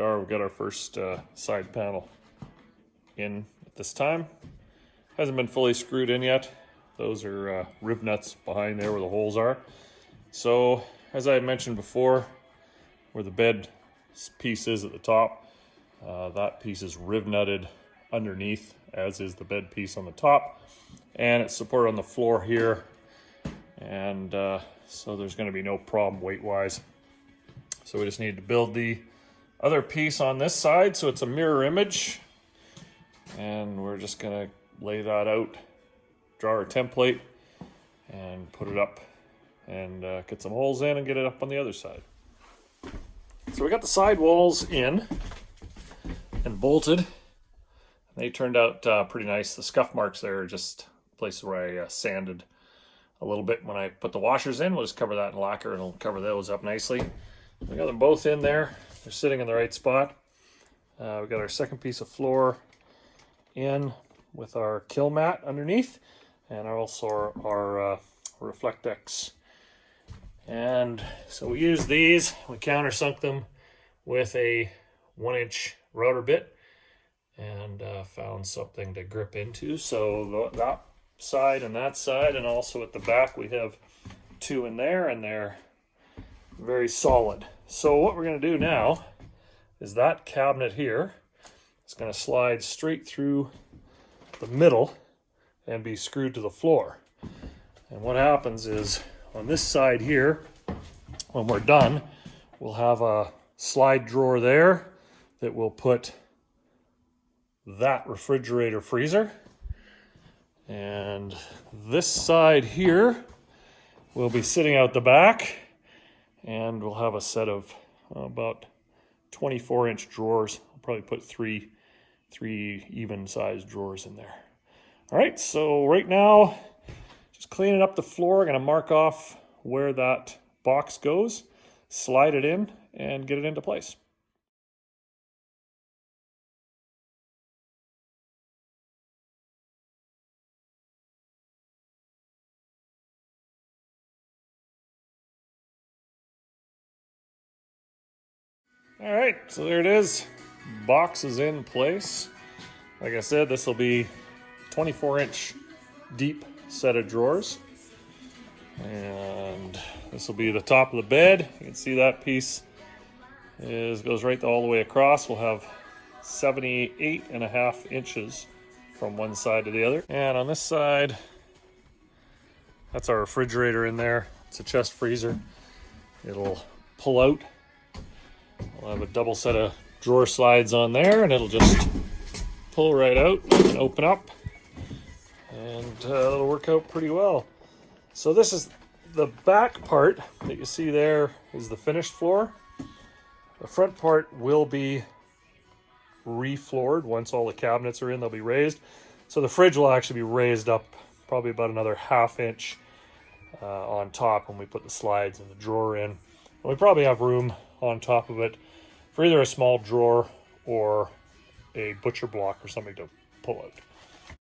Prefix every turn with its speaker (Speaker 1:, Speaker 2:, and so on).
Speaker 1: are, we've got our first side panel in at this time. Hasn't been fully screwed in yet. Those are rib nuts behind there where the holes are. So, as I had mentioned before, where the bed piece is at the top, that piece is rib nutted underneath, as is the bed piece on the top. And it's supported on the floor here. And so there's going to be no problem weight-wise. So we just need to build the other piece on this side so it's a mirror image. And we're just going to lay that out, draw our template, and put it up and get some holes in and get it up on the other side. So we got the side walls in and bolted. They turned out pretty nice. The scuff marks there are just places where I sanded a little bit when I put the washers in. We'll just cover that in lacquer and it'll cover those up nicely. We got them both in there. They're sitting in the right spot. We got our second piece of floor in with our kill mat underneath, and also our Reflectex. And so we use these. We countersunk them with a 1-inch router bit and found something to grip into. So that side and that side, and also at the back we have 2 in there, and they're very solid. So what we're going to do now is that cabinet here is going to slide straight through the middle and be screwed to the floor. And what happens is on this side here, when we're done, we'll have a slide drawer there that will put that refrigerator freezer. And this side here will be sitting out the back, and we'll have a set of about 24-inch drawers. I'll probably put three even-sized drawers in there. All right, so right now, just cleaning up the floor. I'm going to mark off where that box goes, slide it in, and get it into place. All right, so there it is. Box is in place. Like I said, this will be 24-inch deep set of drawers. And this will be the top of the bed. You can see that piece goes right all the way across. We'll have 78.5 inches from one side to the other. And on this side, that's our refrigerator in there. It's a chest freezer. It'll pull out. We'll have a double set of drawer slides on there, and it'll just pull right out and open up, and it'll work out pretty well. So this is the back part that you see there is the finished floor. The front part will be refloored once all the cabinets are in. They'll be raised. So the fridge will actually be raised up probably about another 1/2 inch on top when we put the slides and the drawer in. And we probably have room on top of it for either a small drawer or a butcher block or something to pull out.